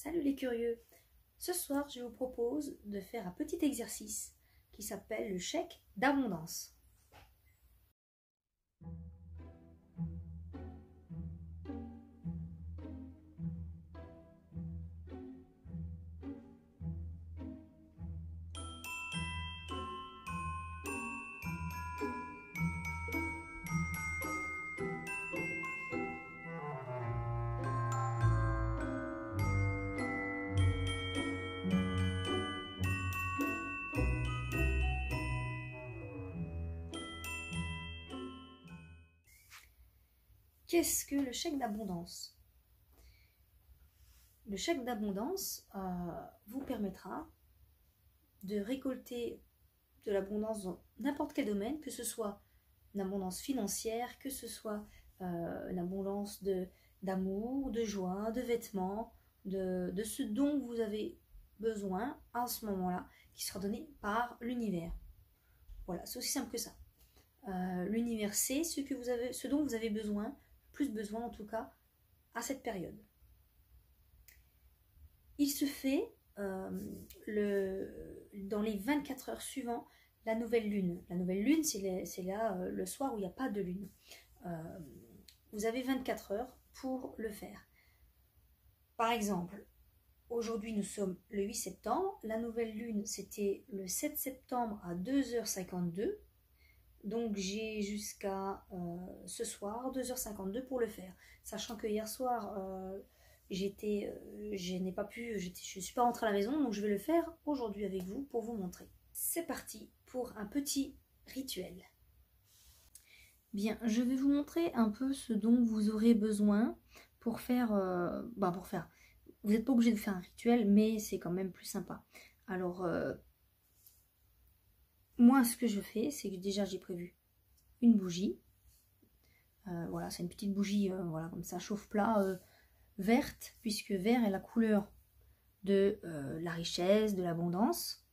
Salut les curieux! Ce soir, je vous propose de faire un petit exercice qui s'appelle le chèque d'abondance. Qu'est-ce que le chèque d'abondance? Le chèque d'abondance vous permettra de récolter de l'abondance dans n'importe quel domaine, que ce soit une abondance financière, que ce soit une abondance d'amour, de joie, de vêtements, de ce dont vous avez besoin à ce moment-là, qui sera donné par l'univers. Voilà, c'est aussi simple que ça. L'univers sait ce dont vous avez besoin, plus besoin en tout cas, à cette période. Il se fait dans les 24 heures suivant la nouvelle lune. La nouvelle lune, c'est là le soir où il n'y a pas de lune. Vous avez 24 heures pour le faire. Par exemple, aujourd'hui nous sommes le 8 septembre. La nouvelle lune, c'était le 7 septembre à 2h52. Donc j'ai jusqu'à ce soir 2h52 pour le faire. Sachant que hier soir, je suis pas rentrée à la maison, donc je vais le faire aujourd'hui avec vous pour vous montrer. C'est parti pour un petit rituel. Bien, je vais vous montrer un peu ce dont vous aurez besoin pour faire... Vous n'êtes pas obligé de faire un rituel, mais c'est quand même plus sympa. Alors, moi, ce que je fais, c'est que déjà, j'ai prévu une bougie. Voilà, c'est une petite bougie, voilà, comme ça, chauffe-plat, verte, puisque vert est la couleur de la richesse, de l'abondance.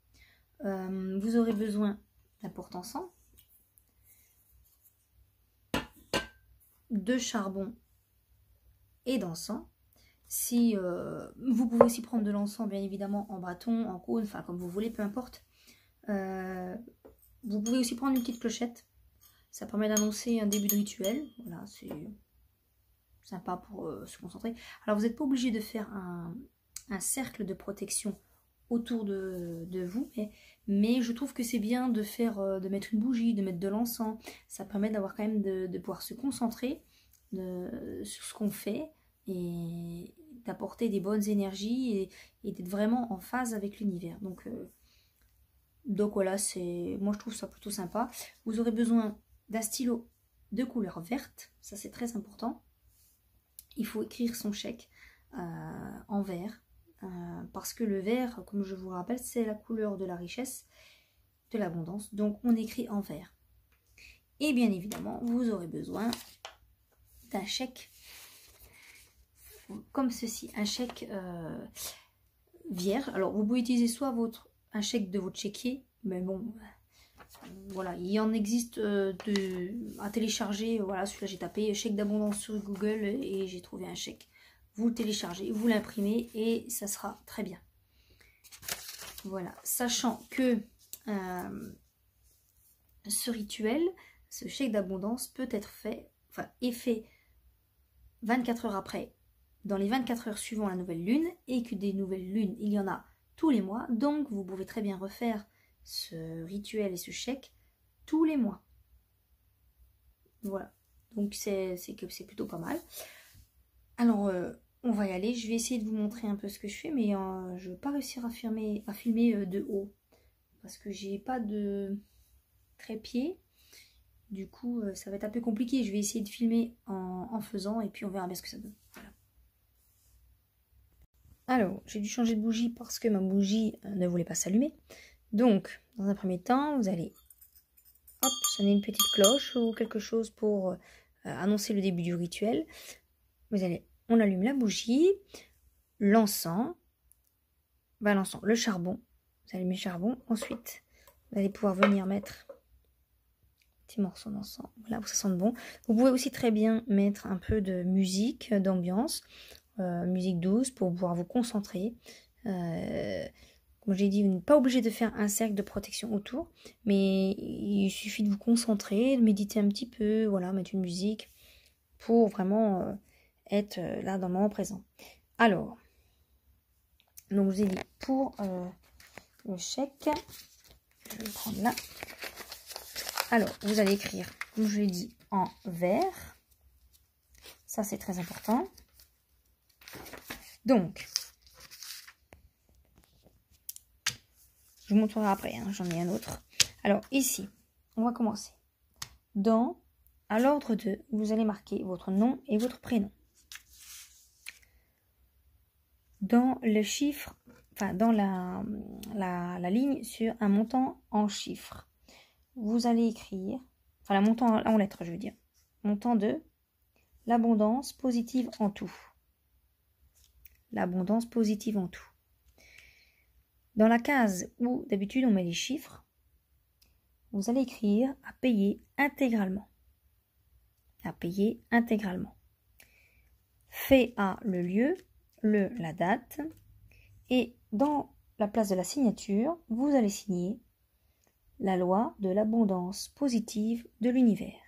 Vous aurez besoin d'un porte-encens, de charbon et d'encens. Si vous pouvez aussi prendre de l'encens, bien évidemment, en bâton, en cône, enfin comme vous voulez, peu importe. Vous pouvez aussi prendre une petite clochette. Ça permet d'annoncer un début de rituel. Voilà, c'est sympa pour se concentrer. Alors, vous n'êtes pas obligé de faire un cercle de protection autour de vous, mais je trouve que c'est bien de faire, de mettre une bougie, de mettre de l'encens. Ça permet d'avoir quand même de pouvoir se concentrer sur ce qu'on fait et d'apporter des bonnes énergies et d'être vraiment en phase avec l'univers. Donc voilà, moi je trouve ça plutôt sympa. Vous aurez besoin d'un stylo de couleur verte, ça c'est très important. Il faut écrire son chèque en vert, parce que le vert, comme je vous rappelle, c'est la couleur de la richesse, de l'abondance, donc on écrit en vert. Et bien évidemment, vous aurez besoin d'un chèque comme ceci, un chèque vierge. Alors vous pouvez utiliser soit un chèque de votre chéquier, mais bon, voilà, il y en existe à télécharger. Voilà, celui-là j'ai tapé chèque d'abondance sur Google et j'ai trouvé un chèque. Vous le téléchargez, vous l'imprimez et ça sera très bien. Voilà, sachant que ce rituel, ce chèque d'abondance peut être fait, est fait 24 heures après, dans les 24 heures suivant la nouvelle lune, et que des nouvelles lunes, il y en a tous les mois. Donc, vous pouvez très bien refaire ce rituel et ce chèque tous les mois. Voilà. Donc, c'est plutôt pas mal. Alors, on va y aller. Je vais essayer de vous montrer un peu ce que je fais, mais je ne vais pas réussir à filmer de haut. Parce que j'ai pas de trépied. Du coup, ça va être un peu compliqué. Je vais essayer de filmer en faisant, et puis on verra bien ce que ça donne. Voilà. Alors, j'ai dû changer de bougie parce que ma bougie ne voulait pas s'allumer. Donc, dans un premier temps, vous allez sonner une petite cloche ou quelque chose pour annoncer le début du rituel. On allume la bougie, l'encens, le charbon. Vous allumez le charbon. Ensuite, vous allez pouvoir venir mettre un petit morceau d'encens. Voilà, où ça sent bon. Vous pouvez aussi très bien mettre un peu de musique, d'ambiance. musique douce pour pouvoir vous concentrer. Comme j'ai dit, vous n'êtes pas obligé de faire un cercle de protection autour, mais il suffit de vous concentrer, de méditer un petit peu, voilà, mettre une musique pour vraiment être là dans le moment présent. Alors, donc je vous ai dit pour le chèque, je vais le prendre là. Alors, vous allez écrire, comme je l'ai dit, en vert. Ça, c'est très important. Donc, je vous montrerai après, hein, j'en ai un autre. Alors, ici, on va commencer. À l'ordre de, vous allez marquer votre nom et votre prénom. Dans le chiffre, enfin, dans la ligne sur un montant en chiffres, vous allez écrire, enfin, le montant en lettres, je veux dire, montant de l'abondance positive en tout. L'abondance positive en tout. Dans la case où d'habitude on met les chiffres, vous allez écrire à payer intégralement. À payer intégralement. Fait à le lieu, la date, et dans la place de la signature, vous allez signer la loi de l'abondance positive de l'univers.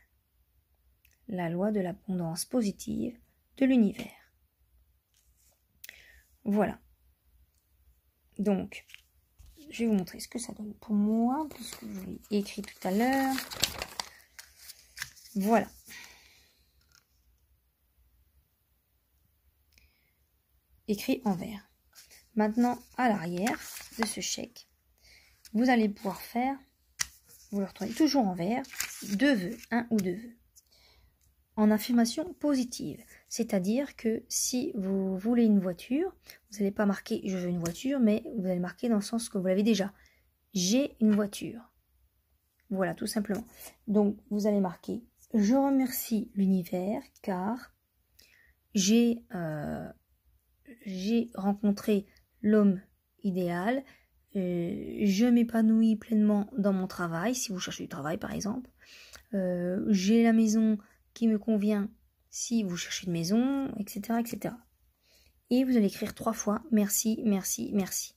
La loi de l'abondance positive de l'univers. Voilà. Donc, je vais vous montrer ce que ça donne pour moi, puisque je l'ai écrit tout à l'heure. Voilà. Écrit en vert. Maintenant, à l'arrière de ce chèque, vous allez pouvoir faire, vous le retrouvez toujours en vert, 2 vœux, 1 ou 2 vœux. En affirmation positive, c'est-à-dire que si vous voulez une voiture, vous n'allez pas marquer « je veux une voiture », mais vous allez marquer dans le sens que vous l'avez déjà. « J'ai une voiture ». Voilà, tout simplement. Donc, vous allez marquer « je remercie l'univers car j'ai rencontré l'homme idéal, je m'épanouis pleinement dans mon travail », si vous cherchez du travail par exemple, j'ai la maison qui me convient si vous cherchez une maison, etc., etc. Et vous allez écrire 3 fois « merci, merci, merci ».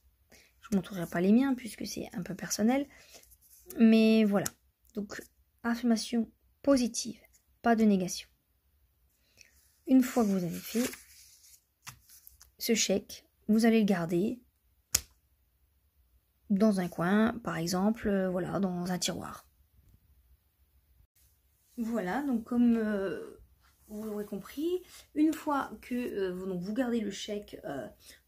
Je ne vous montrerai pas les miens puisque c'est un peu personnel. Mais voilà. Donc, affirmation positive, pas de négation. Une fois que vous avez fait ce chèque, vous allez le garder dans un coin, par exemple, voilà, dans un tiroir. Voilà, donc comme vous l'aurez compris, une fois que vous gardez le chèque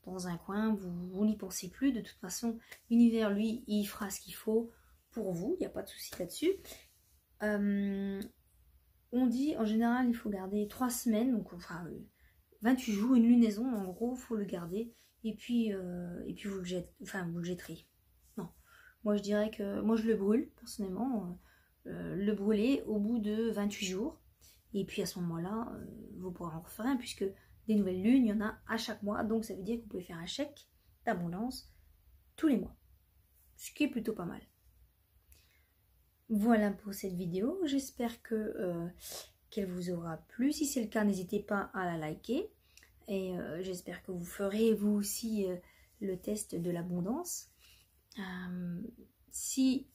dans un coin, vous n'y pensez plus. De toute façon, l'univers, lui, il fera ce qu'il faut pour vous. Il n'y a pas de souci là-dessus. On dit, en général, il faut garder 3 semaines, donc enfin 28 jours, une lunaison, en gros, il faut le garder. Et puis vous le jetterez. Non, moi je dirais que, moi je le brûle, personnellement. Le brûler au bout de 28 jours. Et puis à ce moment-là, vous pourrez en refaire un, puisque des nouvelles lunes, il y en a à chaque mois. Donc ça veut dire que vous pouvez faire un chèque d'abondance tous les mois. Ce qui est plutôt pas mal. Voilà pour cette vidéo. J'espère qu'elle vous aura plu. Si c'est le cas, n'hésitez pas à la liker. Et j'espère que vous ferez vous aussi le test de l'abondance. Si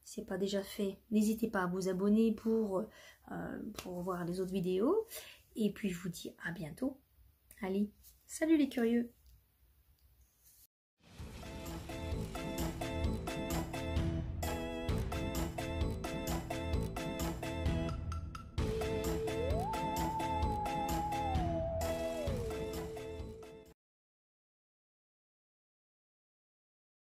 c'est pas déjà fait, n'hésitez pas à vous abonner pour voir les autres vidéos. Et puis je vous dis à bientôt. Allez, salut les curieux!